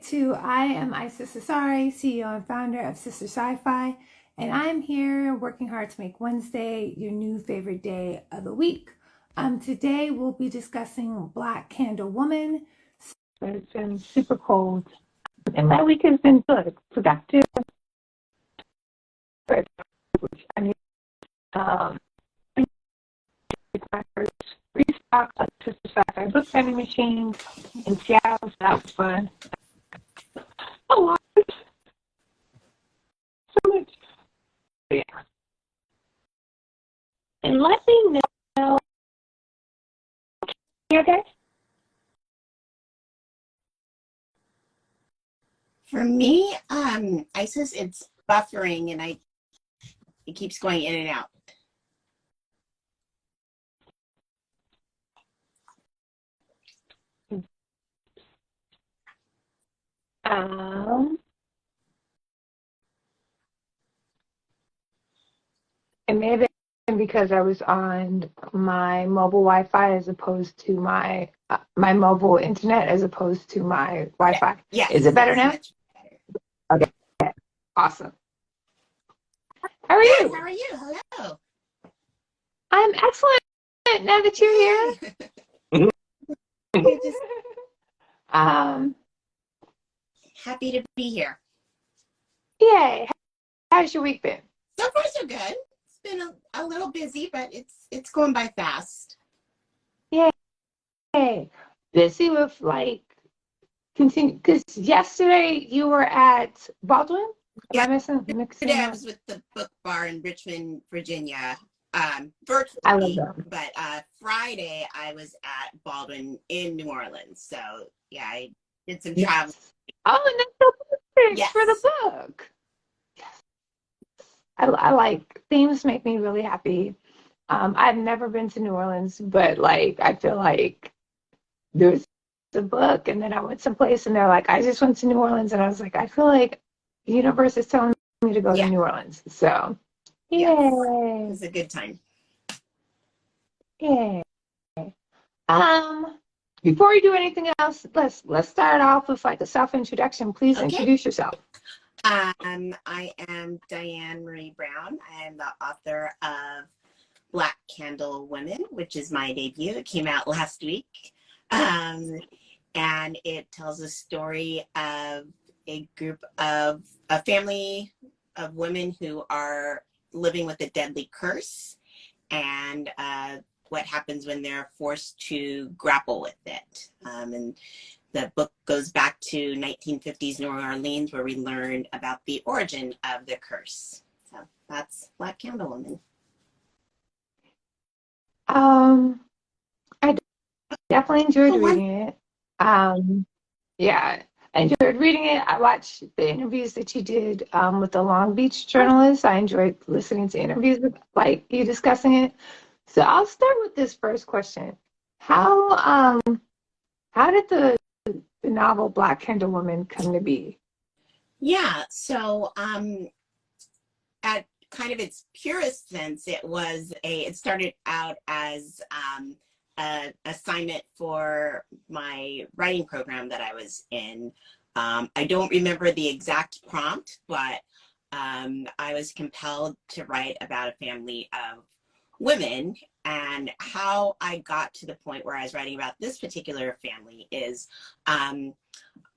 I am Sistah Scifi, CEO and founder of Sistah Scifi, and I'm here working hard to make Wednesday your new favorite day of the week. Today we'll be discussing Black Candle Woman. It's been super cold, and my week has been good, productive. I mean, it's my first restock of Sistah Scifi book vending machine in Seattle, so that was fun. A lot. So much. Yeah. And let me know. You okay? For me, Isis, it's buffering and it keeps going in and out. It may have been because I was on my mobile Wi-Fi as opposed to my mobile internet as opposed to my Wi-Fi. Yes. Is it better now? Much better. Okay. Awesome. How are you? How are you? Hello. I'm excellent. Now that you're here. Happy to be here. Yay. How's your week been? So far, so good. It's been a little busy, but it's going by fast. Yay. Busy with continue, because yesterday you were at Baldwin? Yeah. Am I mixing Today I up? was with the book bar in Richmond, Virginia, virtually. I love that. But Friday I was at Baldwin in New Orleans. So yeah, I did some travel. Oh, and that's so perfect Yes. for the book. Yes. I like themes make me really happy. I've never been to New Orleans, but I feel like there's a book, and then I went someplace and they're like, I just went to New Orleans, and I was like, I feel like the universe is telling me to go to New Orleans. So yay. Yes. It was a good time. Yay. Before we do anything else, let's start off with a self-introduction. Please introduce yourself. I am Diane Marie Brown. I am the author of Black Candle Women, which is my debut. It came out last week. And it tells a story of a family of women who are living with a deadly curse, and what happens when they're forced to grapple with it. And the book goes back to 1950s New Orleans, where we learn about the origin of the curse. So that's Black Candle Woman. I definitely enjoyed reading it. Yeah, I enjoyed reading it. I watched the interviews that you did with the Long Beach journalists. I enjoyed listening to interviews with you discussing it. So I'll start with this first question. How did the novel Black Candle Woman come to be? Yeah, so at kind of its purest sense, it started out as an assignment for my writing program that I was in. I don't remember the exact prompt, but I was compelled to write about a family of women, and how I got to the point where I was writing about this particular family is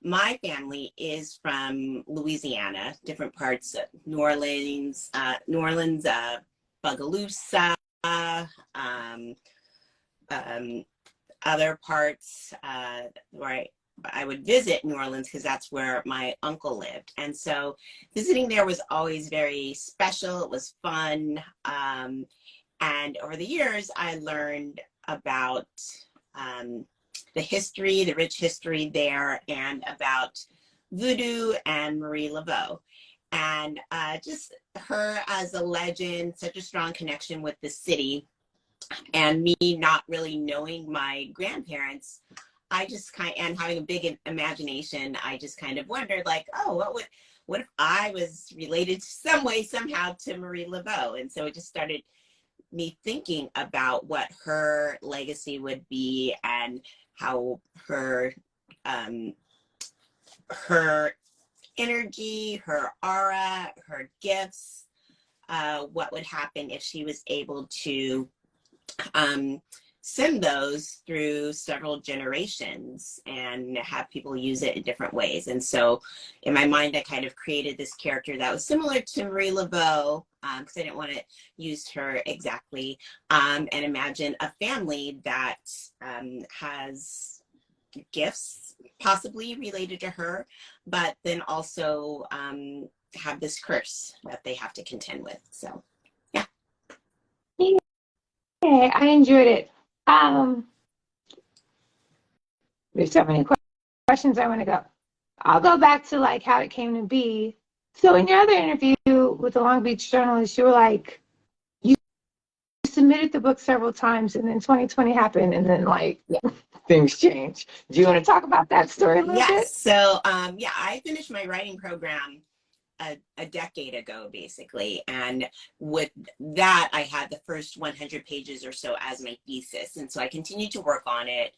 my family is from Louisiana, different parts of New Orleans, Bogalusa, other parts where I would visit New Orleans because that's where my uncle lived. And so visiting there was always very special. It was fun. And over the years, I learned about the history, the rich history there, and about voodoo and Marie Laveau. And just her as a legend, such a strong connection with the city, and me not really knowing my grandparents, and having a big imagination, I just kind of wondered, what if I was related some way, somehow, to Marie Laveau? And so it just started me thinking about what her legacy would be and how her her energy, her aura, her gifts, what would happen if she was able to send those through several generations and have people use it in different ways. And so in my mind, I kind of created this character that was similar to Marie Laveau, because I didn't want to use her exactly, and imagine a family that has gifts possibly related to her, but then also have this curse that they have to contend with. So yeah. Yeah, I enjoyed it. There's so many questions I want to go. I'll go back to like how it came to be. So in your other interview with the Long Beach journalist, you were like, you submitted the book several times and then 2020 happened and then like things changed. Do you want to talk about that story a little Yes. bit? So yeah, I finished my writing program a decade ago, basically. And with that, I had the first 100 pages or so as my thesis. And so I continued to work on it.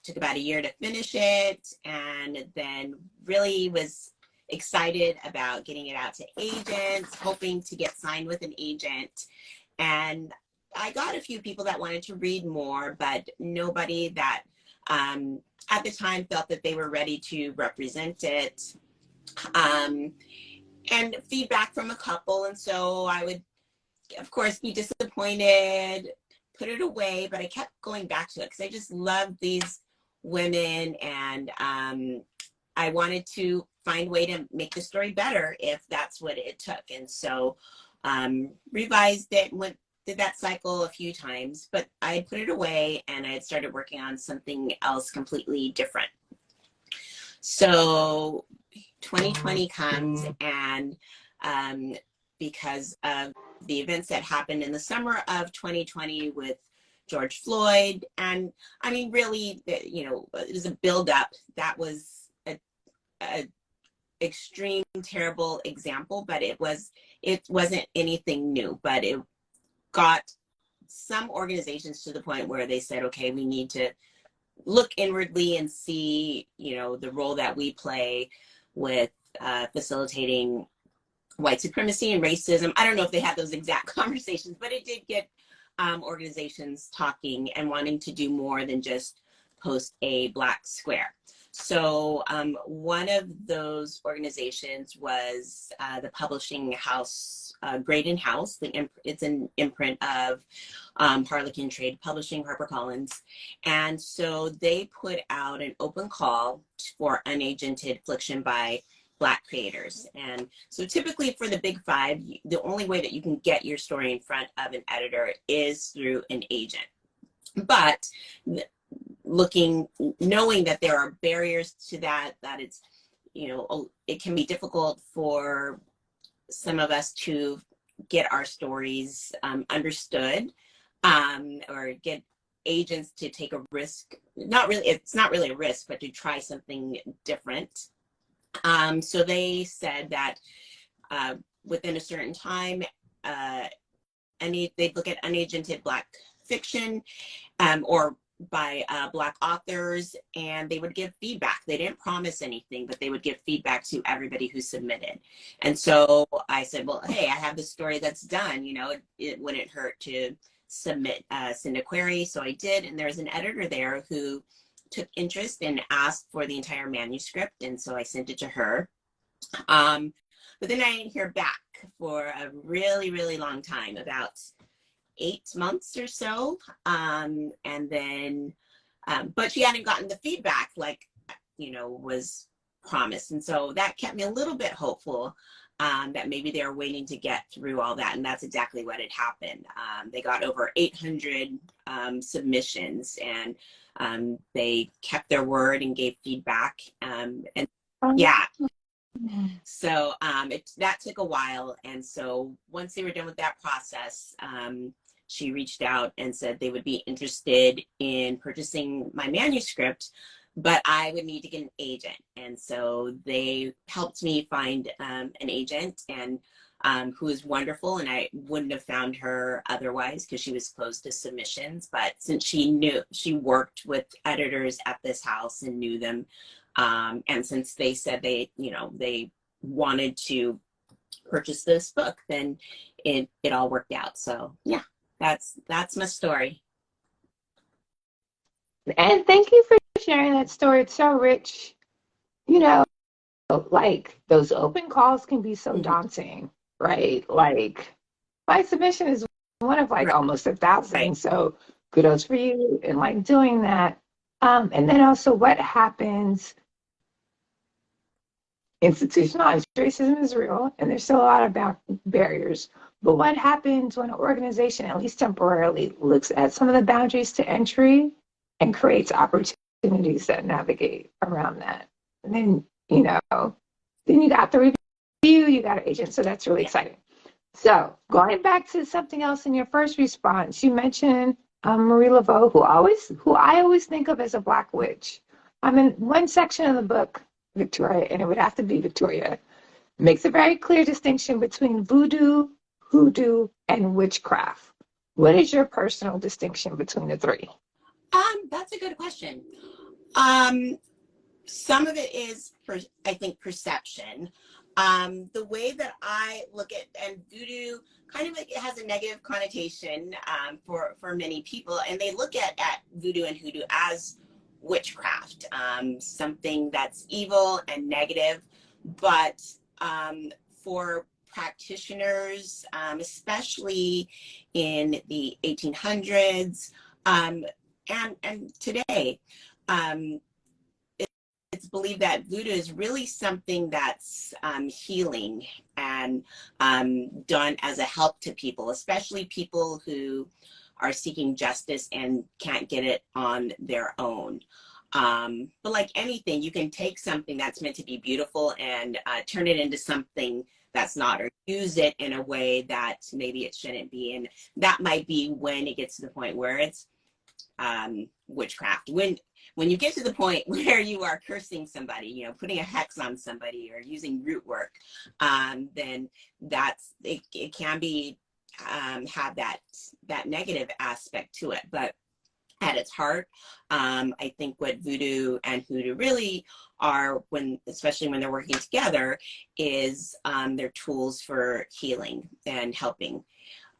Took about a year to finish it, and then really was excited about getting it out to agents, hoping to get signed with an agent. And I got a few people that wanted to read more, but nobody that at the time felt that they were ready to represent it. And feedback from a couple. And so I would, of course, be disappointed, put it away, but I kept going back to it because I just loved these women, and I wanted to find a way to make the story better if that's what it took. And so revised it, did that cycle a few times, but I put it away and I had started working on something else completely different. So 2020 comes, and because of the events that happened in the summer of 2020 with George Floyd, and I mean, really, you know, it was a buildup. That was a extreme, terrible example, but it wasn't anything new. But it got some organizations to the point where they said, okay, we need to look inwardly and see, you know, the role that we play with facilitating white supremacy and racism. I don't know if they had those exact conversations, but it did get organizations talking and wanting to do more than just post a black square. So one of those organizations was the publishing house, Graydon House. It's an imprint of Harlequin Trade Publishing, HarperCollins. And so they put out an open call for unagented fiction by Black creators. And so typically for the big five, the only way that you can get your story in front of an editor is through an agent. But knowing that there are barriers to that it's, you know, it can be difficult for some of us to get our stories understood, or get agents to take a risk. It's not really a risk, but to try something different. So they said that within a certain time, they'd look at unagented Black fiction, or by Black authors, and they would give feedback. They didn't promise anything, but they would give feedback to everybody who submitted. And so I said, well, hey, I have this story that's done, you know, it wouldn't hurt to send a query. So I did, and there's an editor there who took interest and asked for the entire manuscript, and so I sent it to her. But then I didn't hear back for a really, really long time, about 8 months or so. And then, but she hadn't gotten the feedback like, you know, was promised. And so that kept me a little bit hopeful that maybe they were waiting to get through all that. And that's exactly what had happened. They got over 800 submissions, and they kept their word and gave feedback. And yeah. So that took a while. And so once they were done with that process, she reached out and said they would be interested in purchasing my manuscript, but I would need to get an agent. And so they helped me find an agent, and who is wonderful. And I wouldn't have found her otherwise because she was closed to submissions. But since she worked with editors at this house and knew them, And since they said they wanted to purchase this book, then it all worked out. So yeah, that's my story. And thank you for sharing that story. It's so rich. You know, like those open calls can be so Mm-hmm. daunting, right? Like my submission is one of like Right, almost 1,000. right. So kudos for you and like doing that. And then also what happens, institutionalized racism is real and there's still a lot of barriers. But what happens when an organization, at least temporarily, looks at some of the boundaries to entry and creates opportunities that navigate around that? And then, then you got the review, you got an agent. So that's really Yeah. exciting. So going back to something else in your first response, you mentioned Marie Laveau, who I always think of as a Black witch. I'm in one section of the book, Victoria, and it would have to be Victoria, makes a very clear distinction between voodoo, hoodoo, and witchcraft. What is your personal distinction between the three? That's a good question. Um, some of it is, I think, perception. The way that I look at, and voodoo kind of, it has a negative connotation for many people, and they look at voodoo and hoodoo as witchcraft, something that's evil and negative. But for practitioners, especially in the 1800s and today, um, it's believed that voodoo is really something that's healing and done as a help to people, especially people who are seeking justice and can't get it on their own. But like anything, you can take something that's meant to be beautiful and turn it into something that's not, or use it in a way that maybe it shouldn't be. And that might be when it gets to the point where it's witchcraft. When you get to the point where you are cursing somebody, putting a hex on somebody or using root work, then that's it can be have that negative aspect to it. But at its heart, I think what voodoo and hoodoo really are, especially when they're working together, is they're tools for healing and helping.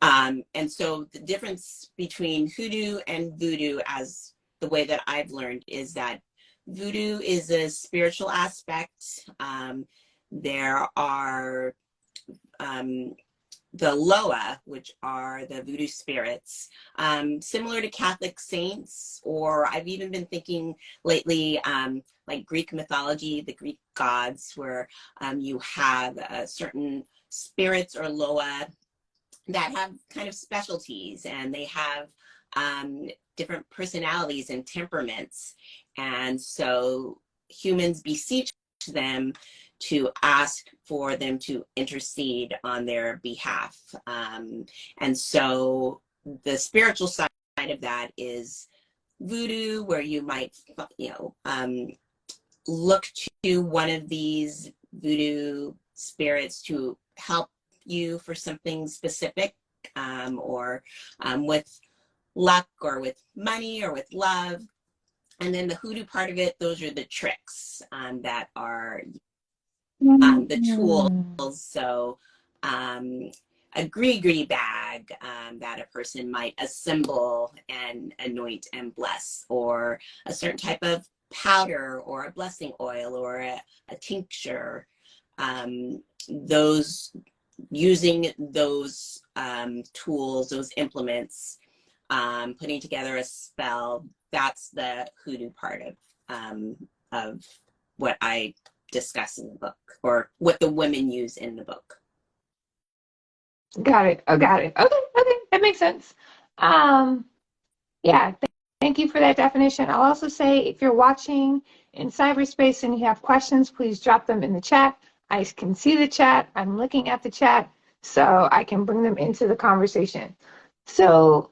And so the difference between hoodoo and voodoo, as the way that I've learned, is that voodoo is a spiritual aspect. There are the Loa, which are the voodoo spirits, similar to Catholic saints, or I've even been thinking lately, like Greek mythology, the Greek gods, where you have certain spirits or Loa that have kind of specialties, and they have different personalities and temperaments. And so humans beseech them to ask for them to intercede on their behalf. And so the spiritual side of that is voodoo, where you might, look to one of these voodoo spirits to help you for something specific, or with luck, or with money, or with love. And then the hoodoo part of it, those are the tricks that are the tools. So a gree bag that a person might assemble and anoint and bless, or a certain type of powder, or a blessing oil, or a tincture. Those using those tools, those implements, putting together a spell, that's the hoodoo part of what I discuss in the book, or what the women use in the book. Got it. Oh, got it. Okay. That makes sense. Yeah, thank you for that definition. I'll also say if you're watching in cyberspace and you have questions, please drop them in the chat. I can see the chat. I'm looking at the chat, so I can bring them into the conversation. So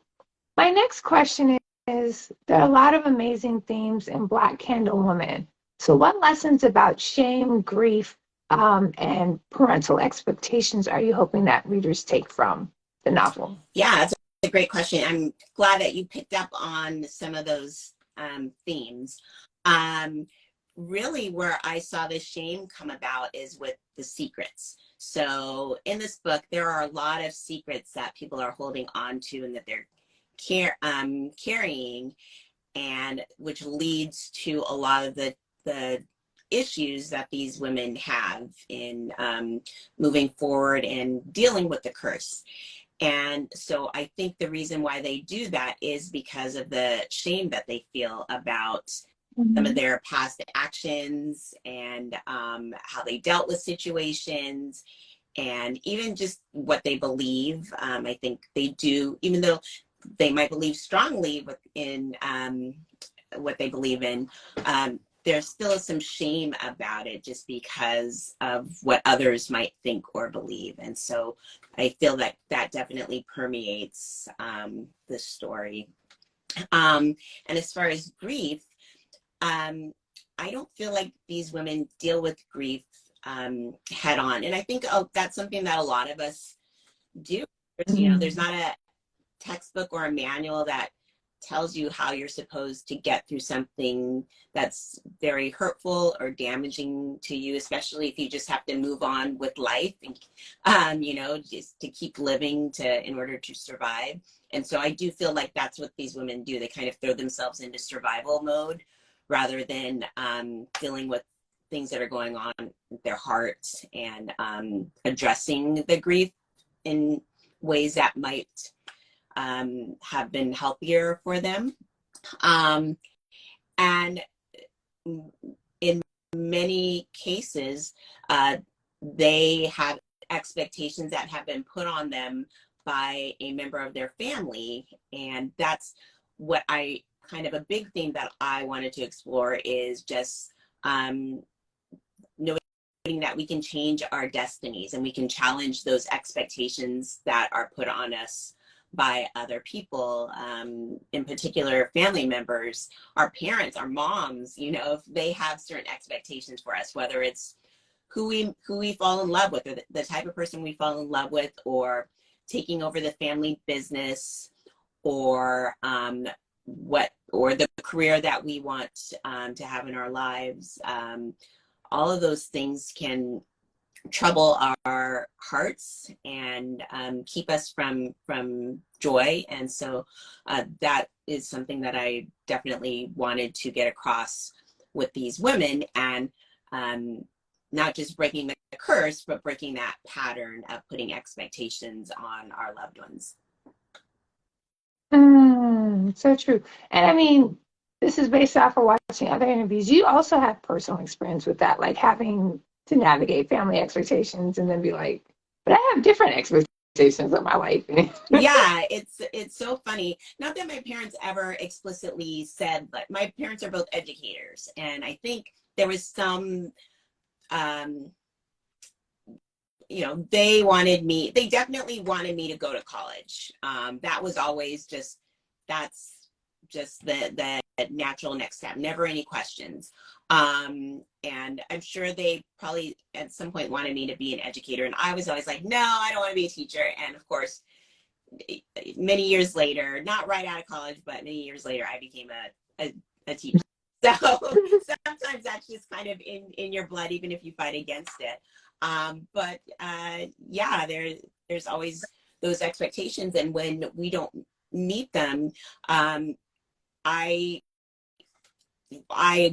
my next question is, there are a lot of amazing themes in Black Candle Woman. So what lessons about shame, grief, and parental expectations are you hoping that readers take from the novel? Yeah, that's a great question. I'm glad that you picked up on some of those themes. really where I saw the shame come about is with the secrets. So in this book, there are a lot of secrets that people are holding on to and that they're carrying, and which leads to a lot of the issues that these women have in moving forward and dealing with the curse. And so I think the reason why they do that is because of the shame that they feel about some of their past actions and how they dealt with situations, and even just what they believe. I think they do, even though they might believe strongly in what they believe in, there still is some shame about it just because of what others might think or believe. And so I feel that that definitely permeates the story. And as far as grief, I don't feel like these women deal with grief head on. And I think that's something that a lot of us do. You know, there's not a textbook or a manual that tells you how you're supposed to get through something that's very hurtful or damaging to you, especially if you just have to move on with life and, you know, just to keep living in order to survive. And so I do feel like that's what these women do. They kind of throw themselves into survival mode rather than dealing with things that are going on with their hearts and addressing the grief in ways that might have been healthier for them. And in many cases, they have expectations that have been put on them by a member of their family. And that's what kind of a big thing that I wanted to explore is just knowing that we can change our destinies and we can challenge those expectations that are put on us by other people, in particular family members, our parents, our moms. You know, if they have certain expectations for us, whether it's who we fall in love with, or the type of person we fall in love with, or taking over the family business, or the career that we want to have in our lives. All of those things can trouble our hearts and keep us from joy. And so that is something that I definitely wanted to get across with these women, and not just breaking the curse, but breaking that pattern of putting expectations on our loved ones. So true. And I mean, this is based off of watching other interviews. You also have personal experience with that, like having to navigate family expectations and then be like, but I have different expectations of my life. Yeah, it's so funny. Not that my parents ever explicitly said, like, my parents are both educators, and I think there was some you know, they definitely wanted me to go to college. That was always that's just the natural next step, never any questions. And I'm sure they probably at some point wanted me to be an educator. And I was always like, no, I don't want to be a teacher. And of course, many years later, not right out of college, but many years later, I became a teacher. So sometimes that's just kind of in your blood, even if you fight against it. But yeah, there's always those expectations, and when we don't meet them, I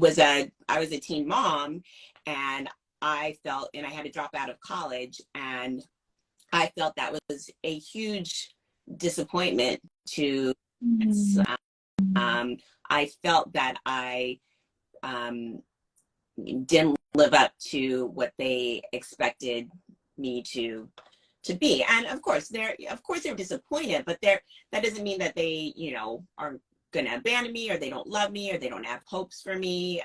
was a teen mom, and I had to drop out of college, and I felt that was a huge disappointment to I felt that I didn't live up to what they expected me to be. And of course they're disappointed, but that doesn't mean that they, you know, are gonna abandon me, or they don't love me, or they don't have hopes for me.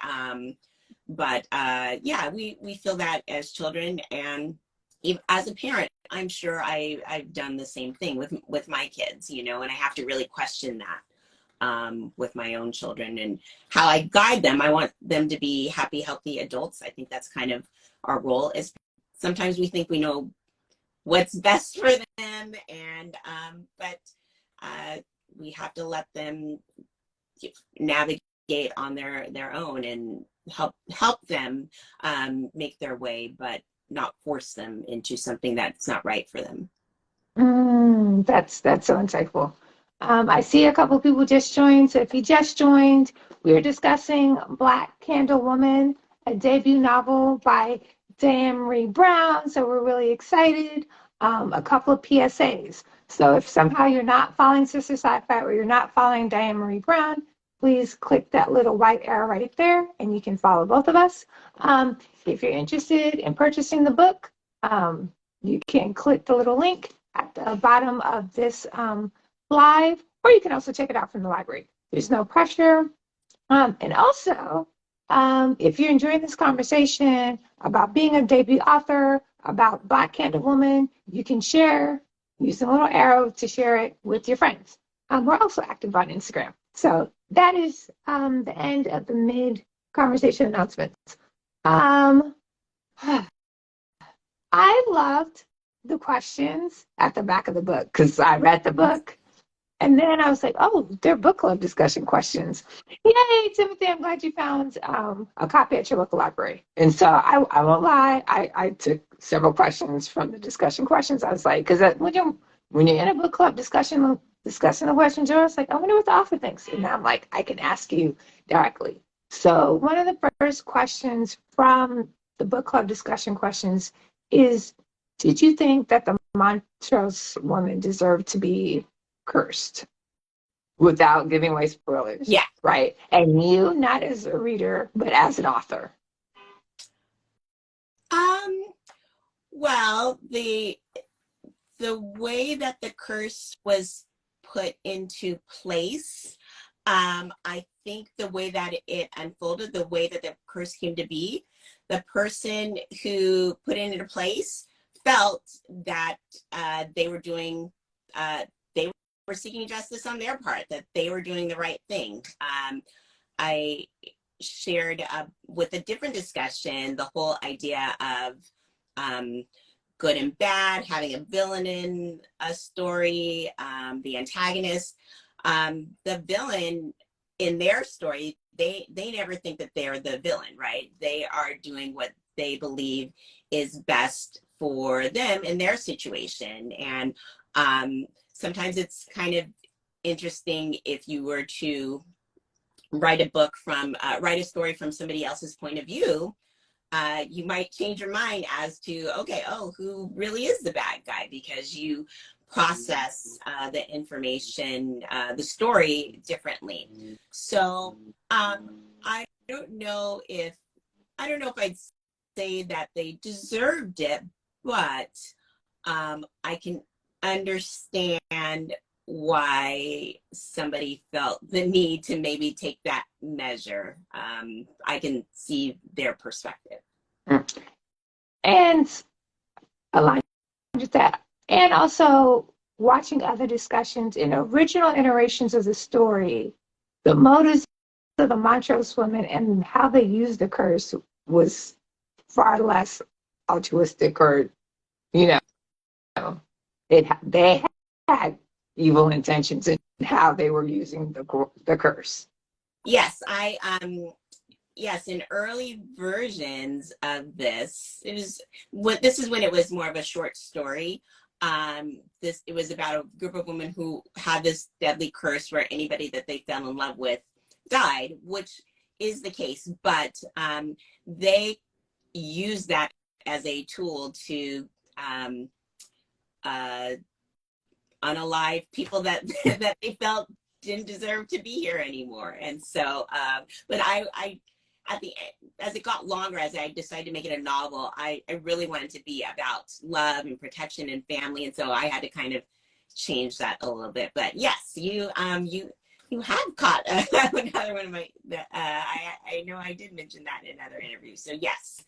But yeah, we feel that as children, and even as a parent, I'm sure I've done the same thing with my kids, you know, and I have to really question that with my own children and how I guide them. I want them to be happy, healthy adults. I think that's kind of our role. Is sometimes we think we know what's best for them, and but we have to let them navigate on their own and help them make their way, but not force them into something that's not right for them. That's so insightful. I see a couple people just joined. So if you just joined, we're discussing Black Candle Woman, a debut novel by Diane Marie Brown. So we're really excited. A couple of PSAs. So if somehow you're not following Sistah Scifi or you're not following Diane Marie Brown, please click that little white arrow right there and you can follow both of us. If you're interested in purchasing the book, you can click the little link at the bottom of this live, or you can also check it out from the library. There's no pressure. And also, if you're enjoying this conversation about being a debut author, about Black Candle Woman, you can share, use the little arrow to share it with your friends. We're also active on Instagram. So that is the end of the mid-conversation announcements. I loved the questions at the back of the book because I read the book. And then I was like, oh, they're book club discussion questions. Yay, Timothy, I'm glad you found a copy at your local library. And so I won't lie, I took several questions from the discussion questions. I was like, because when you're in a book club discussion, discussing the questions, I was like, I wonder what the author thinks. And now I'm like, I can ask you directly. So one of the first questions from the book club discussion questions is, did you think that the Montrose woman deserved to be cursed? Without giving away spoilers. Yeah. Right. And you, not as a reader, but as an author. Well, the way that the curse was put into place, I think the way that it unfolded, the way that the curse came to be, the person who put it into place felt that they were doing, they were seeking justice on their part, that they were doing the right thing. I shared with a different discussion the whole idea of good and bad, having a villain in a story, the antagonist. The villain in their story, they never think that they're the villain, right? They are doing what they believe is best for them in their situation. And sometimes it's kind of interesting if you were to write a story from somebody else's point of view. You might change your mind as to, okay, who really is the bad guy, because you process the information, the story differently. So I don't know if I'd say that they deserved it, but I can understand why somebody felt the need to maybe take that measure. I can see their perspective. And aligned with that. And also watching other discussions in original iterations of the story, the motives of the Montrose women and how they used the curse was far less altruistic, or, they had evil intentions in how they were using the curse. Yes, yes, in early versions of this, this is when it was more of a short story. It was about a group of women who had this deadly curse where anybody that they fell in love with died, which is the case, but they used that as a tool to unalive people that that they felt didn't deserve to be here anymore. And so, but I at the end, as it got longer, as I decided to make it a novel, I really wanted to be about love and protection and family, and so I had to kind of change that a little bit. But yes, you have caught another one of my. I know I did mention that in another interview. So yes.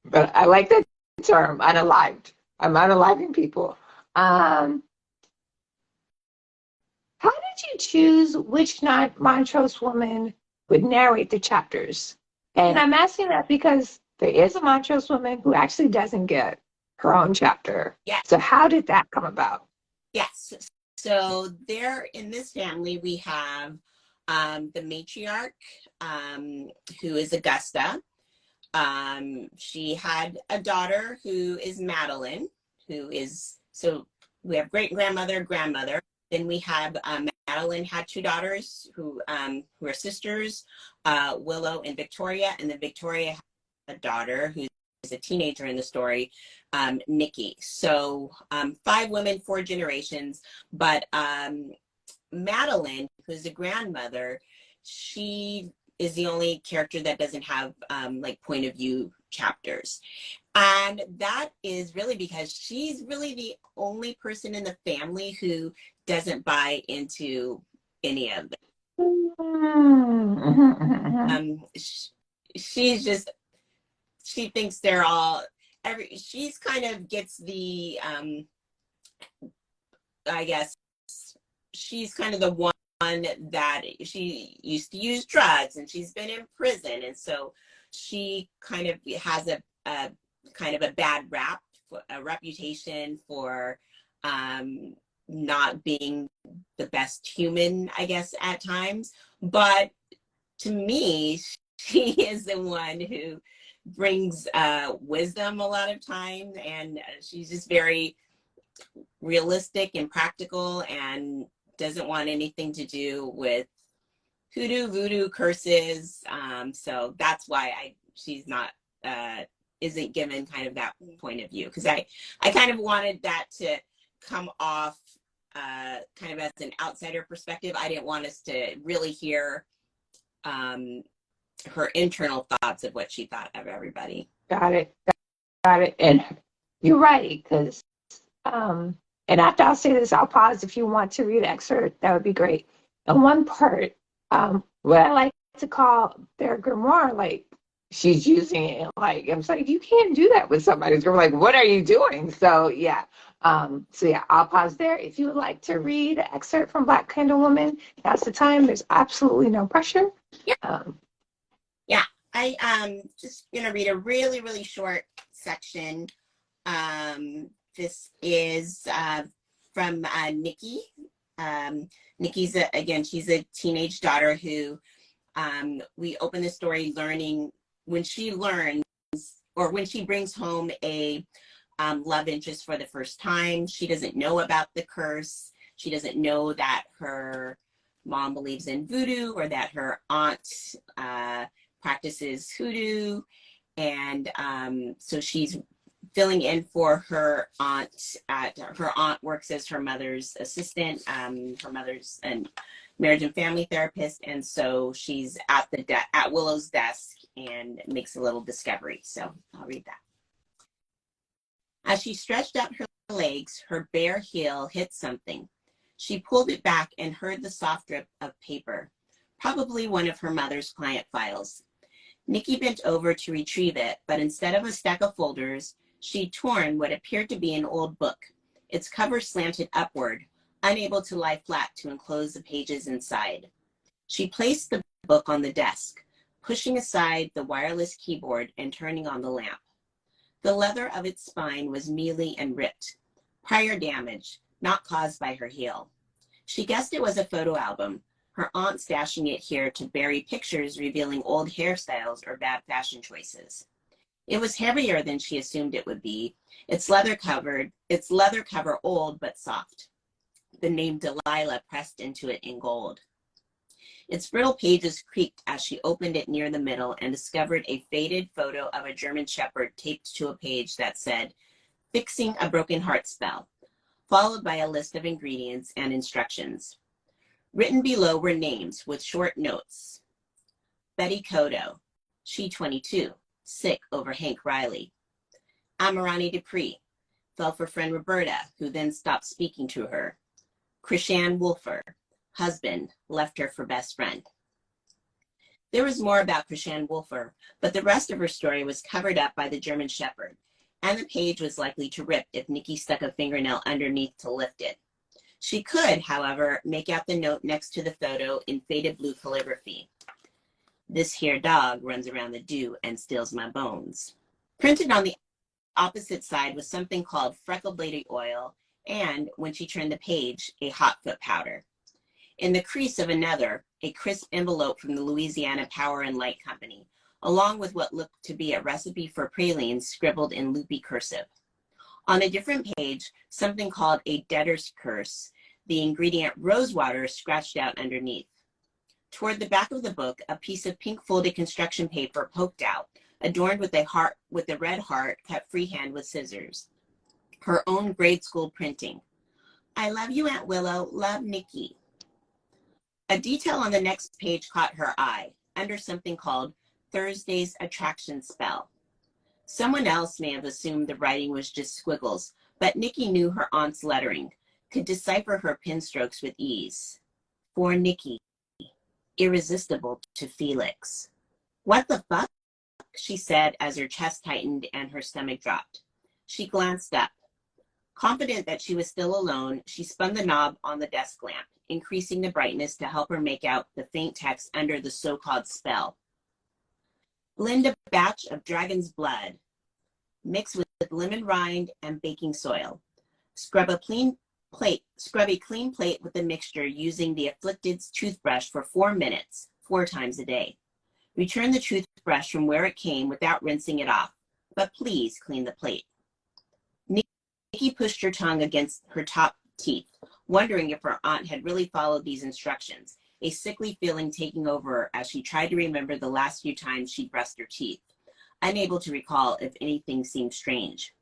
But I like that term, unalived. I'm unaliving people. How did you choose which Montrose woman would narrate the chapters? And I'm asking that because there is a Montrose woman who actually doesn't get her own chapter. Yes. So how did that come about? Yes. So there in this family, we have The matriarch, who is Augusta. She had a daughter who is Madeline, who is, so we have great grandmother, grandmother. Then we have Madeline had two daughters who are sisters, Willow and Victoria. And then Victoria had a daughter who's a teenager in the story, Nickie. So 5 women, 4 generations. But Madeline, who's the grandmother, she is the only character that doesn't have like point of view chapters. And that is really because she's really the only person in the family who doesn't buy into any of it. She's just, she thinks they're all, she's kind of gets the, I guess, she's kind of the one that she used to use drugs and she's been in prison. And so she kind of has a kind of a bad rap, a reputation for not being the best human, I guess, at times. But to me, she is the one who brings wisdom a lot of times. And she's just very realistic and practical and doesn't want anything to do with hoodoo, voodoo, curses. So that's why she's not, isn't given kind of that point of view. Because I kind of wanted that to come off kind of as an outsider perspective. I didn't want us to really hear her internal thoughts of what she thought of everybody. Got it. And you're right, because and after I'll say this, I'll pause if you want to read an excerpt. That would be great. And one part, what I like to call their grimoire, like she's using it, like I'm like, you can't do that with somebody's grimoire. Like, what are you doing? So yeah, I'll pause there. If you would like to read an excerpt from Black Candle Woman, that's the time. There's absolutely no pressure. Yeah, I just gonna read a really, really short section. This is from Nickie. Nickie's, again, she's a teenage daughter who we open the story learning when she learns, or when she brings home a love interest for the first time. She doesn't know about the curse. She doesn't know that her mom believes in voodoo or that her aunt practices hoodoo. And so she's filling in for her aunt. Her aunt works as her mother's assistant. Her mother's a marriage and family therapist, and so she's at at Willow's desk and makes a little discovery. So I'll read that. As she stretched out her legs, her bare heel hit something. She pulled it back and heard the soft drip of paper, probably one of her mother's client files. Nickie bent over to retrieve it, but instead of a stack of folders, she'd torn what appeared to be an old book. Its cover slanted upward, unable to lie flat to enclose the pages inside. She placed the book on the desk, pushing aside the wireless keyboard and turning on the lamp. The leather of its spine was mealy and ripped, prior damage, not caused by her heel. She guessed it was a photo album, her aunt stashing it here to bury pictures revealing old hairstyles or bad fashion choices. It was heavier than she assumed it would be, its leather cover old but soft. The name Delilah pressed into it in gold. Its brittle pages creaked as she opened it near the middle and discovered a faded photo of a German shepherd taped to a page that said, "Fixing a Broken Heart Spell," followed by a list of ingredients and instructions. Written below were names with short notes. Betty Codo, she 22, sick over Hank Riley. Amirani Dupree, fell for friend Roberta, who then stopped speaking to her. Krishan Wolfer, husband, left her for best friend. There was more about Krishan Wolfer, but the rest of her story was covered up by the German shepherd, and the page was likely to rip if Nickie stuck a fingernail underneath to lift it. She could, however, make out the note next to the photo in faded blue calligraphy. "This here dog runs around the dew and steals my bones." Printed on the opposite side was something called freckled lady oil and, when she turned the page, a hot foot powder. In the crease of another, a crisp envelope from the Louisiana Power and Light Company, along with what looked to be a recipe for pralines scribbled in loopy cursive. On a different page, something called a debtor's curse, the ingredient rosewater scratched out underneath. Toward the back of the book, a piece of pink folded construction paper poked out, adorned with a red heart cut freehand with scissors. Her own grade school printing. I love you, Aunt Willow. Love, Nickie. A detail on the next page caught her eye, under something called Thursday's attraction spell. Someone else may have assumed the writing was just squiggles, but Nickie knew her aunt's lettering, could decipher her pen strokes with ease. For Nickie, irresistible to Felix. What the fuck? She said as her chest tightened and her stomach dropped. She glanced up. Confident that she was still alone, she spun the knob on the desk lamp, increasing the brightness to help her make out the faint text under the so-called spell. Blend a batch of dragon's blood. Mix with lemon rind and baking soil. Scrub a clean plate with the mixture using the afflicted's toothbrush for 4 minutes, 4 times a day. Return the toothbrush from where it came without rinsing it off, but please clean the plate. Nickie pushed her tongue against her top teeth, wondering if her aunt had really followed these instructions, a sickly feeling taking over her as she tried to remember the last few times she'd brushed her teeth, unable to recall if anything seemed strange.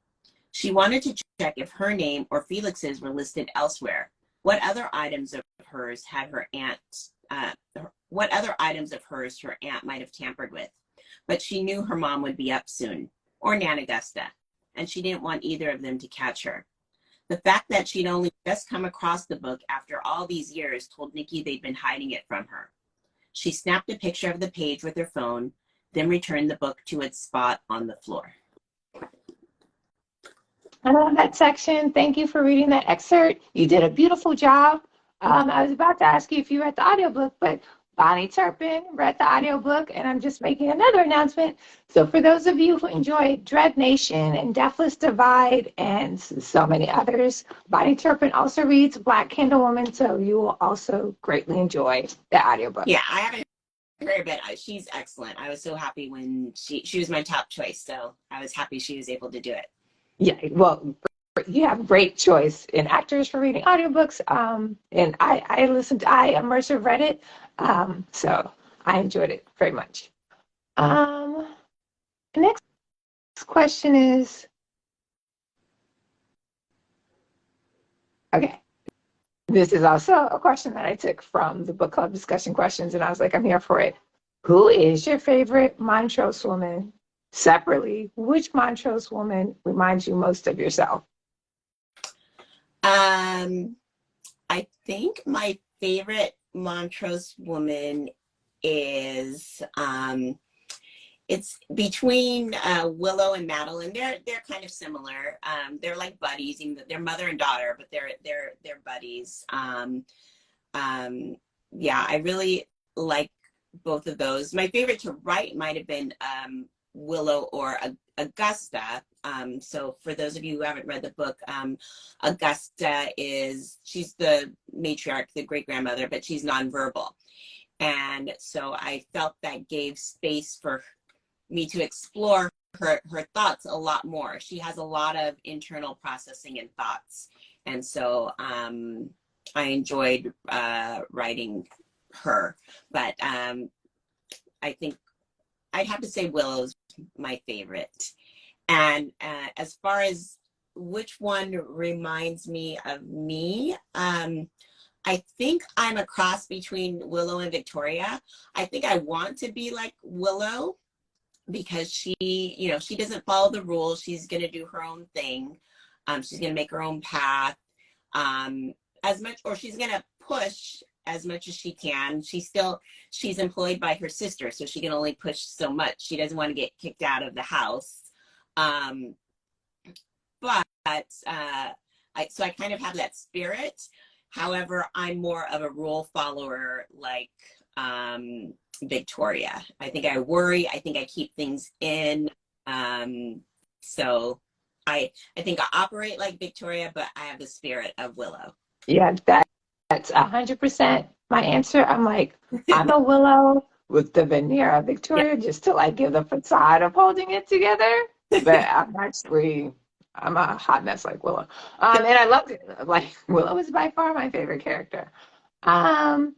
She wanted to check if her name or Felix's were listed elsewhere. What other items of hers her aunt might have tampered with? But she knew her mom would be up soon, or Nan Augusta, and she didn't want either of them to catch her. The fact that she'd only just come across the book after all these years told Nickie they'd been hiding it from her. She snapped a picture of the page with her phone, then returned the book to its spot on the floor. I love that section. Thank you for reading that excerpt. You did a beautiful job. I was about to ask you if you read the audiobook, but Bonnie Turpin read the audiobook, and I'm just making another announcement. So for those of you who enjoy Dread Nation and Deathless Divide and so many others, Bonnie Turpin also reads Black Candle Woman, so you will also greatly enjoy the audiobook. Yeah, I haven't heard it, but she's excellent. I was so happy when she was my top choice, so I was happy she was able to do it. Yeah, well, you have great choice in actors for reading audiobooks. And I immersive read it. So I enjoyed it very much. The next question is, okay. This is also a question that I took from the book club discussion questions, and I was like, I'm here for it. Who is your favorite Montrose woman? Separately, which Montrose woman reminds you most of yourself? I think my favorite Montrose woman is it's between Willow and Madeline. They're kind of similar. They're like buddies, even though they're mother and daughter, but they're buddies. Yeah, I really like both of those. My favorite to write might have been Willow or Augusta. So for those of you who haven't read the book, Augusta she's the matriarch, the great grandmother, but she's nonverbal. And so I felt that gave space for me to explore her thoughts a lot more. She has a lot of internal processing and thoughts. And so I enjoyed writing her, but I think I'd have to say Willow's my favorite. And as far as which one reminds me of me, I think I'm a cross between Willow and Victoria. I think I want to be like Willow because she doesn't follow the rules. She's going to do her own thing. She's going to make her own path she's going to push as much as she can. She's employed by her sister, so she can only push so much. She doesn't want to get kicked out of the house. So I kind of have that spirit. However, I'm more of a rule follower like Victoria. I think I worry. I think I keep things in. So I think I operate like Victoria, but I have the spirit of Willow. Yeah, that's 100% my answer. I'm like, I'm a Willow with the veneer of Victoria just to like give the facade of holding it together. But I'm actually, I'm a hot mess like Willow. And I loved it. Like Willow is by far my favorite character. Um,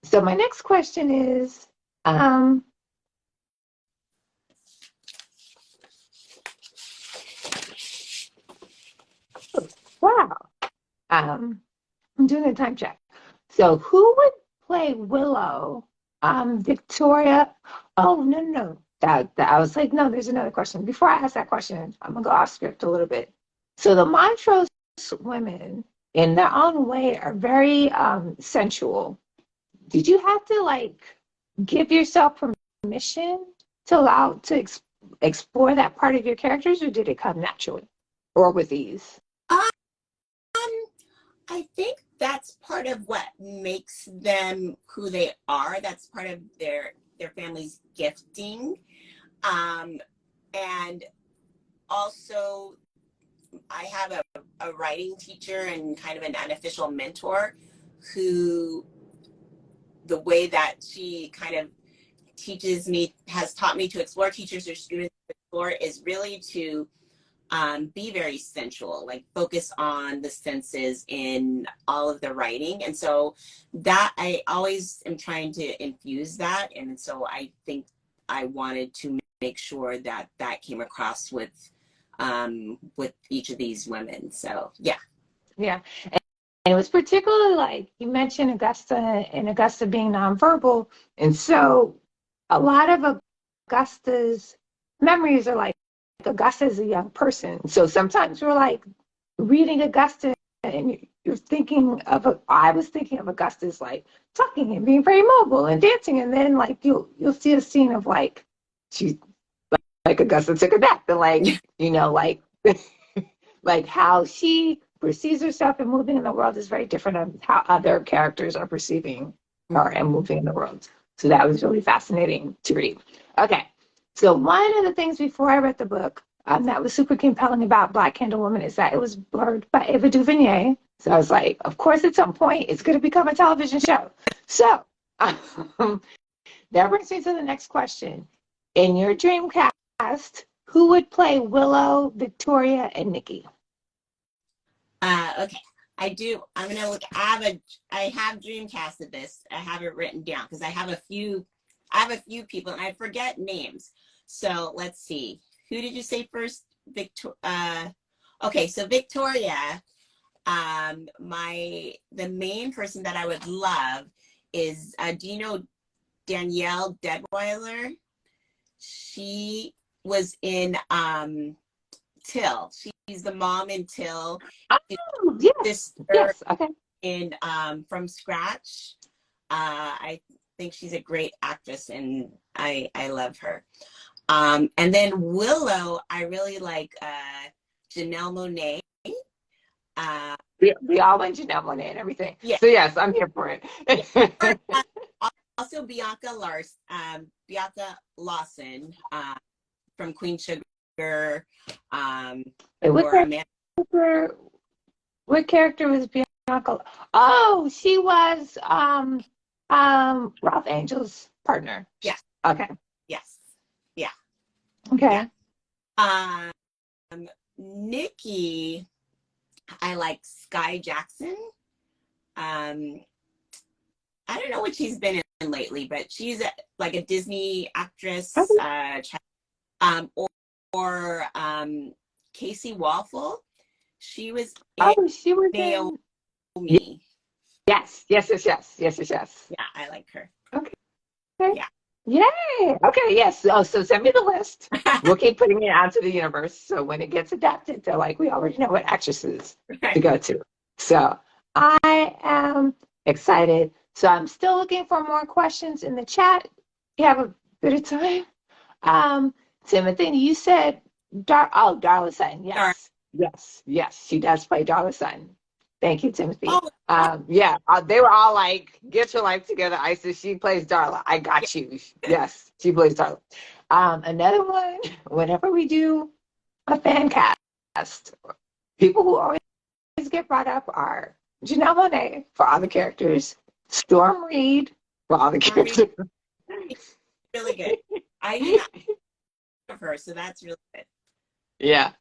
so my next question is, wow. I'm doing a time check. So who would play Willow? Victoria. Oh, no, no, no. That I was like, no, there's another question. Before I ask that question, I'm gonna go off script a little bit. So the Montrose women, in their own way, are very sensual. Did you have to like give yourself permission to allow to explore that part of your characters, or did it come naturally or with ease? Um, I think that's part of what makes them who they are. That's part of their family's gifting. And also I have a writing teacher and kind of an unofficial mentor who the way that she kind of teaches me, has taught me to explore, teachers or students to explore, is really to be very sensual, like focus on the senses in all of the writing. And so that I always am trying to infuse that. And so I think I wanted to make sure that that came across with each of these women. So yeah. Yeah. And it was particularly like you mentioned Augusta and Augusta being nonverbal. And so a lot of Augusta's memories are like Augusta is a young person. So sometimes we're like reading Augusta and you're thinking of I was thinking of Augusta's like talking and being very mobile and dancing. And then like you'll see a scene of like she like Augusta took a nap and like, you know, like like how she perceives herself and moving in the world is very different than how other characters are perceiving her and moving in the world. So that was really fascinating to read. Okay, so one of the things before I read the book that was super compelling about Black Candle Woman is that it was blurred by Ava DuVernay. So I was like, of course, at some point, it's going to become a television show. So that brings me to the next question. In your dream cast, who would play Willow, Victoria, and Nickie? Okay, I do. I'm gonna look. I have dreamcasted this. I have it written down because I have a few people and I forget names. So let's see. Who did you say first? Okay, so Victoria. The main person that I would love is do you know Danielle Deadweiler? She was in Till. She's the mom in Till. Oh, yes. Yes. Okay. In From Scratch. I think she's a great actress and I love her. And then Willow, I really like Janelle Monáe. We all went Janelle Monáe and everything. Yeah. So yes, I'm here for it. Yeah. Also Bianca Lawson from Queen Sugar. What character was Bianca? Oh, she was Ralph Angel's partner. Yes. Okay. Yes. Yeah. Okay. Yeah. Nickie, I like Sky Jackson. I don't know what she's been in lately, but she's like a Disney actress. Okay. Or Casey Waffle. She was she was Naomi. Yes. Yeah, I like her. Okay. Yeah. Yay. Okay, yes. So send me the list. We'll keep putting it out to the universe. So when it gets adapted, they're like, we already know what actresses to go to. So I am excited. So I'm still looking for more questions in the chat. You have a bit of time. Timothy, you said Darla Sutton. Yes. She does play Darla Sutton. Thank you, Timothy. They were all like, get your life together, Isis. She plays Darla. I got you. Yes, she plays Darla. Another one, whenever we do a fan cast, people who always get brought up are Janelle Monáe for all the characters, Storm Reed for all the characters. Really good. I did not of her, so that's really good. Yeah.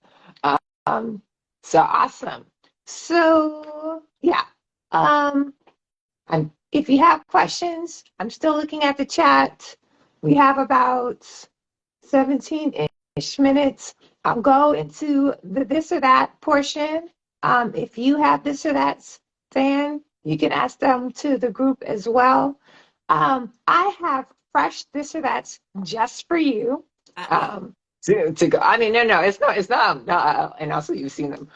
So awesome. So yeah. If you have questions, I'm still looking at the chat. We have about 17-ish minutes. I'll go into the this or that portion. If you have this or that fan, you can ask them to the group as well. I have fresh this or that's just for you. To go. I mean, no, it's not. No, and also you've seen them,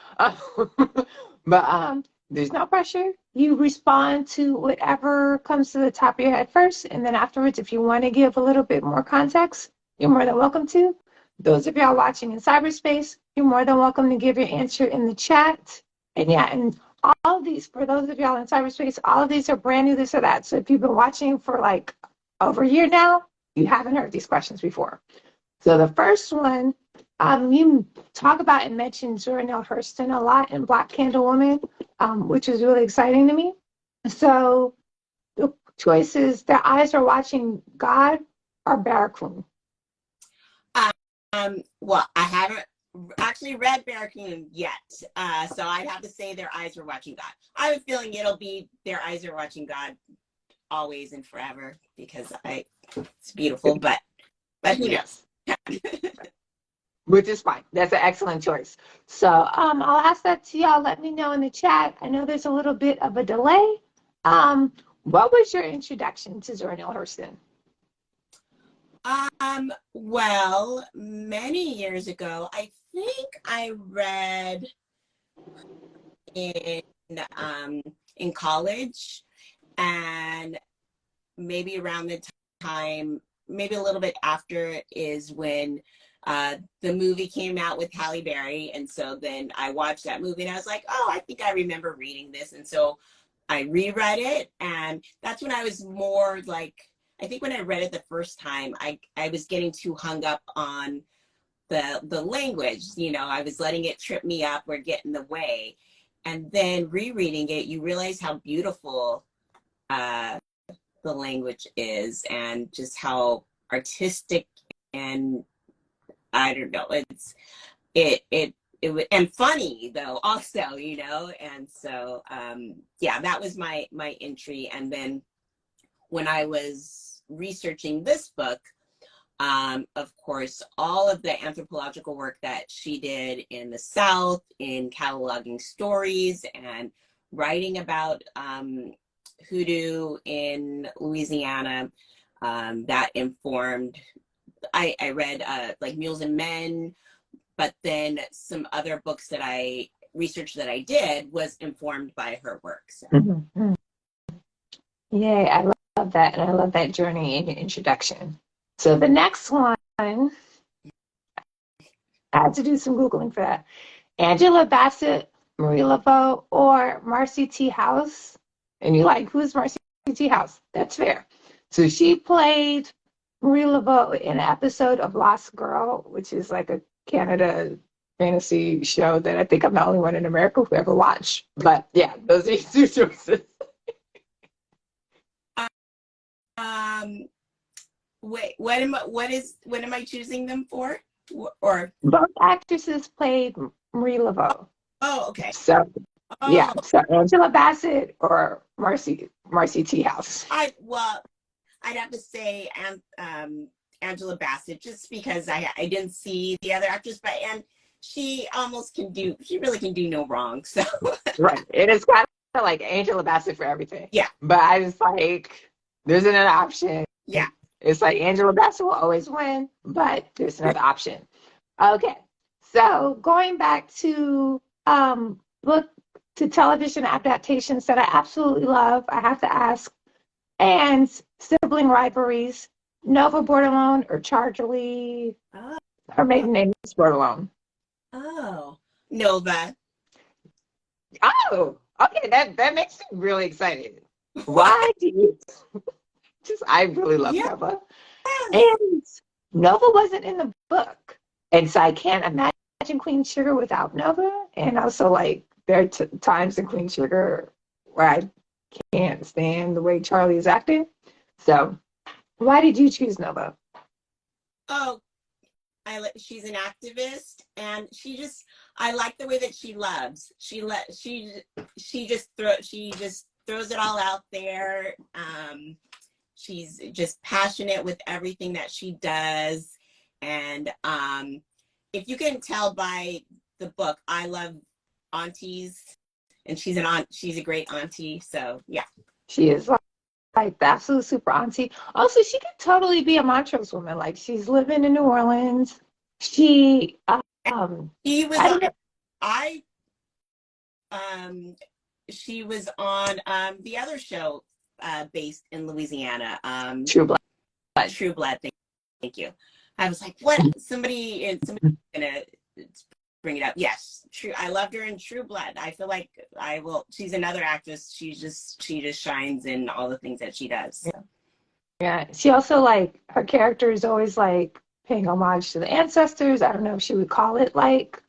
but there's no pressure. You respond to whatever comes to the top of your head first, and then afterwards, if you want to give a little bit more context, you're more than welcome to. Those of y'all watching in cyberspace, you're more than welcome to give your answer in the chat. And yeah, and all of these, for those of y'all in cyberspace, all of these are brand new this or that. So if you've been watching for like over a year now, you haven't heard these questions before. So the first one, you talk about and mention Zora Neale Hurston a lot in Black Candle Woman, which is really exciting to me. So the choice is their eyes are watching God or Barracoon. Well, I haven't actually read Barracoon yet, so I'd have to say their eyes are watching God. I have a feeling it'll be their eyes are watching God always and forever because it's beautiful, but who knows? Which is fine. That's an excellent choice. So I'll ask that to y'all. Let me know in the chat. I know there's a little bit of a delay. What was your introduction to Zora Neale Hurston? Well, many years ago, I think I read in college, and maybe around the time, maybe a little bit after, is when the movie came out with Halle Berry, and so then I watched that movie and I was like, oh, I think I remember reading this, and so I reread it, and that's when I was more like, I think when I read it the first time, I was getting too hung up on the language, I was letting it trip me up or get in the way, and then rereading it, you realize how beautiful the language is, and just how artistic, and I don't know, it and funny though also, and so yeah, that was my entry. And then when I was researching this book, of course, all of the anthropological work that she did in the South, in cataloging stories and writing about hoodoo in Louisiana, that informed, I read like Mules and Men, but then some other books that research that I did was informed by her work. So. Mm-hmm. Yay, I love that. And I love that journey in your introduction. So the next one, I had to do some Googling for that. Angela Bassett, Marie Laveau, or Marcy T. House. And you're like, who's Marcy T. House? That's fair. So she played Marie Laveau in an episode of Lost Girl, which is like a Canada fantasy show that I think I'm the only one in America who ever watched. But yeah, those are two choices. Wait, what am I choosing them for? Or both actresses played Marie Laveau. Oh, okay. So yeah, so Angela Bassett or Marcy T. House. I'd have to say Angela Bassett, just because I didn't see the other actress, and she really can do no wrong. So right, it is kind of like Angela Bassett for everything. Yeah, but I was like, there's another option. Yeah, it's like Angela Bassett will always win, but there's another option. Okay, so going back to book to television adaptations that I absolutely love, I have to ask, and sibling rivalries, Nova Bordelon or Charlie? Her maiden name is Bordelon. Oh, Nova. Oh, okay, that makes me really excited. Why do you? I really love Nova. And Nova wasn't in the book. And so I can't imagine Queen Sugar without Nova. And also, like, there are times in Queen Sugar where I can't stand the way Charlie is acting. So why did you choose Nova? Oh, she's an activist, and I like the way that she loves. She just throws it all out there. She's just passionate with everything that she does. And if you can tell by the book, I love aunties, and she's a great auntie. So yeah. She is like the absolute super auntie. Also, she could totally be a Montrose woman. Like she's living in New Orleans. She He was I on, don't know. I she was on the other show based in Louisiana. True Blood. True Blood. Thank you. I was like, what? Somebody's gonna bring it up. Yes, true. I loved her in True Blood. I feel like I will. She's another actress. She just shines in all the things that she does. Yeah. She also like her character is always like paying homage to the ancestors. I don't know if she would call it like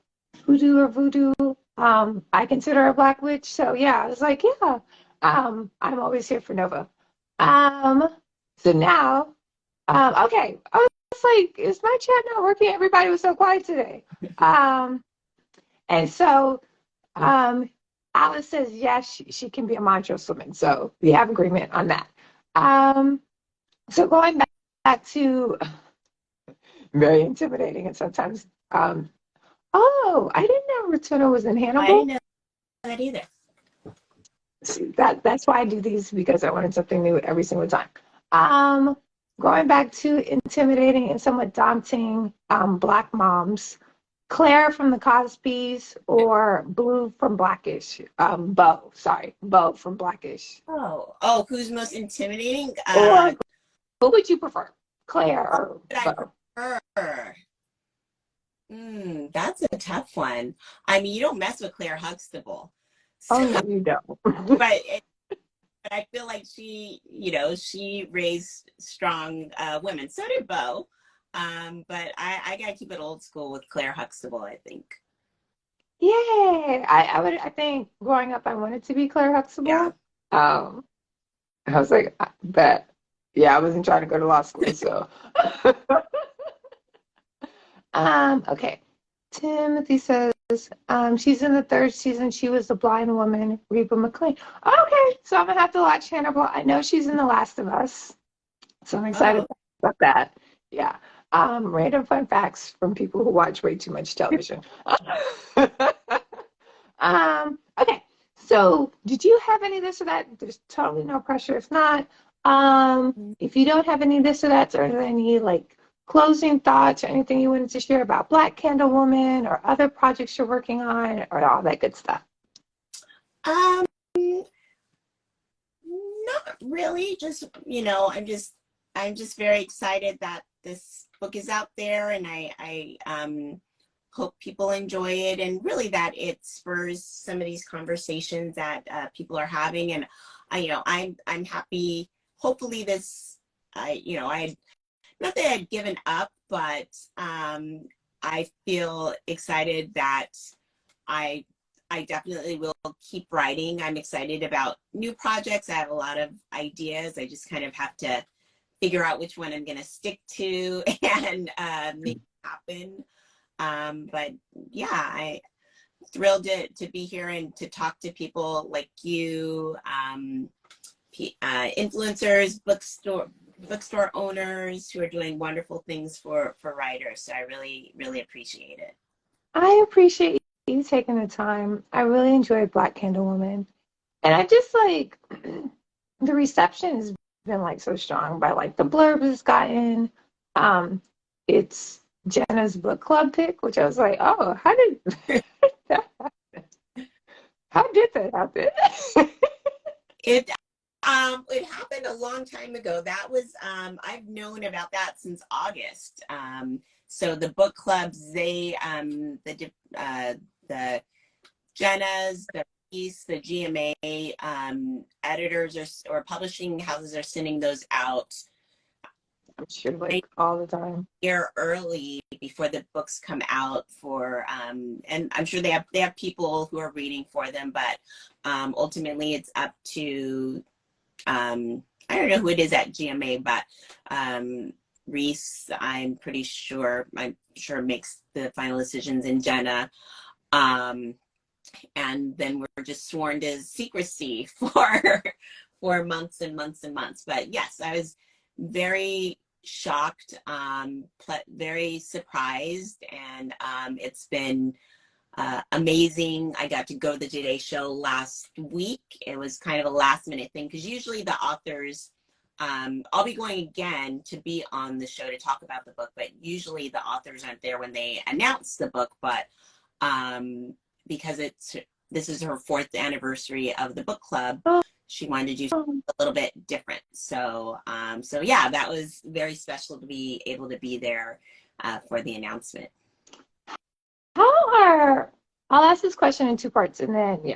hoodoo or voodoo. I consider her a black witch. So yeah, I was like, yeah. I'm always here for Nova. So now, okay. I was like, is my chat not working? Everybody was so quiet today. And so Alice says yes, she can be a Montrose woman. So we have agreement on that. So going back to very intimidating and sometimes oh, I didn't know Rotuna was in Hannibal. I didn't know that either. See, that's why I do these, because I wanted something new every single time. Going back to intimidating and somewhat daunting Black moms, Claire from the Cosbys or Blue from Blackish? Bo from Blackish. Oh, who's most intimidating? Or who would you prefer, Claire or Bo? I prefer. That's a tough one. I mean, you don't mess with Claire Huxtable. So, Oh, no, you don't. but I feel like she raised strong women. So did Bo. But I gotta keep it old school with Claire Huxtable, I think. Yeah, I think growing up I wanted to be Claire Huxtable. Yeah. I was like, but yeah, I wasn't trying to go to law school, so. Okay. Timothy says, she's in the third season. She was the blind woman, Reba McLean. Okay, so I'm gonna have to watch Hannibal. I know she's in The Last of Us, so I'm excited about that. Yeah. Random fun facts from people who watch way too much television. Okay. So did you have any this or that? There's totally no pressure. If not, if you don't have any this or that, or any like closing thoughts or anything you wanted to share about Black Candle Woman or other projects you're working on or all that good stuff? Not really. Just, I'm just very excited that this book is out there, and I hope people enjoy it, and really that it spurs some of these conversations that people are having. And I'm happy. Hopefully this, not that I'd given up, but I feel excited that I definitely will keep writing. I'm excited about new projects. I have a lot of ideas. I just kind of have to figure out which one I'm going to stick to and make it happen. But yeah, I'm thrilled to be here and to talk to people like you, influencers, bookstore owners who are doing wonderful things for writers. So I really, really appreciate it. I appreciate you taking the time. I really enjoyed Black Candle Woman. And I just like the reception has been like so strong by like the blurb has gotten. It's Jenna's book club pick, which I was like, oh, how did that happen? How did that happen? It happened a long time ago. That was I've known about that since August. So the book clubs, they the Jenna's, the East, the GMA editors or publishing houses are sending those out I'm sure, like all the time. Year early before the books come out for and I'm sure they have people who are reading for them, but ultimately it's up to I don't know who it is at GMA, but Reese, I'm sure makes the final decisions, in Jenna, and then we're just sworn to secrecy for months and months and months. But yes, I was very shocked, very surprised, and it's been amazing. I got to go to the Today Show last week. It was kind of a last minute thing because usually the authors, I'll be going again to be on the show to talk about the book, but usually the authors aren't there when they announce the book. But because this is her 4th anniversary of the book club, she wanted to do something a little bit different. So, so yeah, that was very special to be able to be there for the announcement. I'll ask this question in 2 parts, and then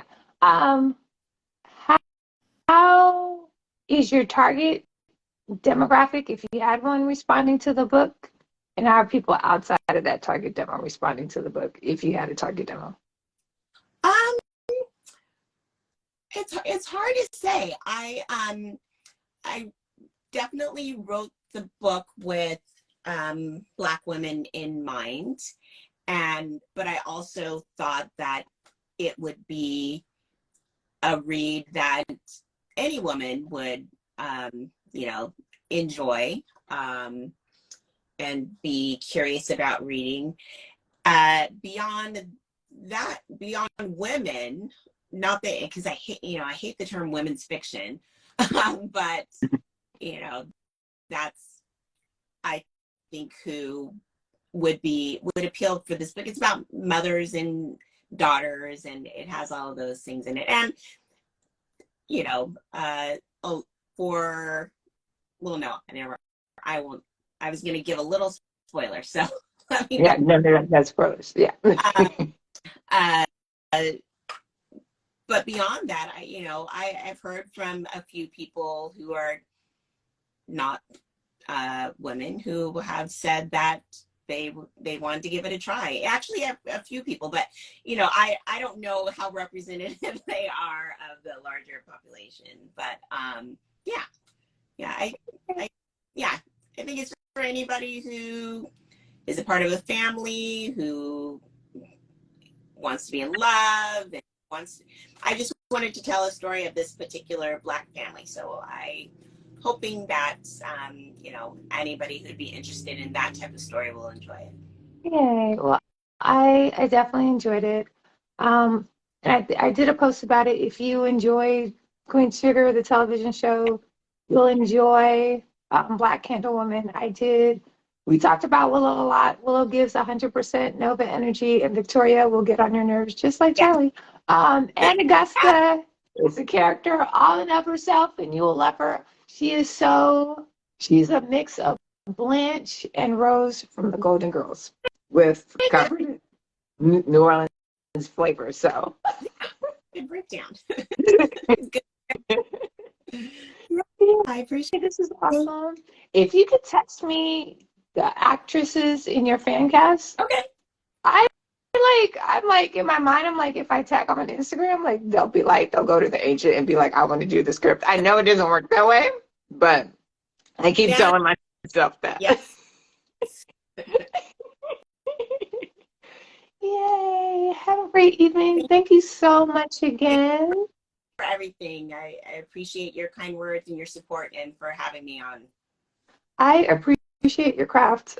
how is your target demographic, if you had one, responding to the book, and how are people outside of that target demo responding to the book, if you had a target demo? It's hard to say. I definitely wrote the book with Black women in mind, but I also thought that it would be a read that any woman would enjoy and be curious about reading. Beyond women, not that, because I hate the term women's fiction, but that's, I think, who would appeal for this book. It's about mothers and daughters, and it has all of those things in it. And I was going to give a little spoiler, so no, that's spoilers. Yeah. But beyond that, I've heard from a few people who are not women who have said that they wanted to give it a try. Actually, a few people, but I don't know how representative they are of the larger population. But I think it's for anybody who is a part of a family, who wants to be in love, and I just wanted to tell a story of this particular Black family. So hoping that anybody who'd be interested in that type of story will enjoy it. Yay. Well, I definitely enjoyed it. And I did a post about it. If you enjoy Queen Sugar, the television show, you'll enjoy Black Candle Woman. We talked about Willow a lot. Willow gives 100% Nova energy, and Victoria will get on your nerves just like Charlie. And Augusta is a character all in of herself, and you will love her. She's a mix of Blanche and Rose from the Golden Girls with covered New Orleans flavor. So good breakdown. I appreciate it. This is awesome. If you could text me the actresses in your fan cast, okay. I'm like in my mind, I'm like, if I tag them on Instagram, like they'll go to the agent and be like, I want to do the script. I know it doesn't work that way, but I keep telling myself that. Yes. Yay. Have a great evening. Thank you so much again. For everything. I appreciate your kind words and your support, and for having me on. I appreciate your craft.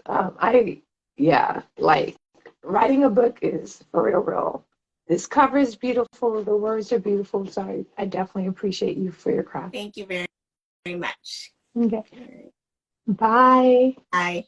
Writing a book is for real. This cover is beautiful. The words are beautiful. So I definitely appreciate you for your craft. Thank you very, very much. Okay. Bye. Bye.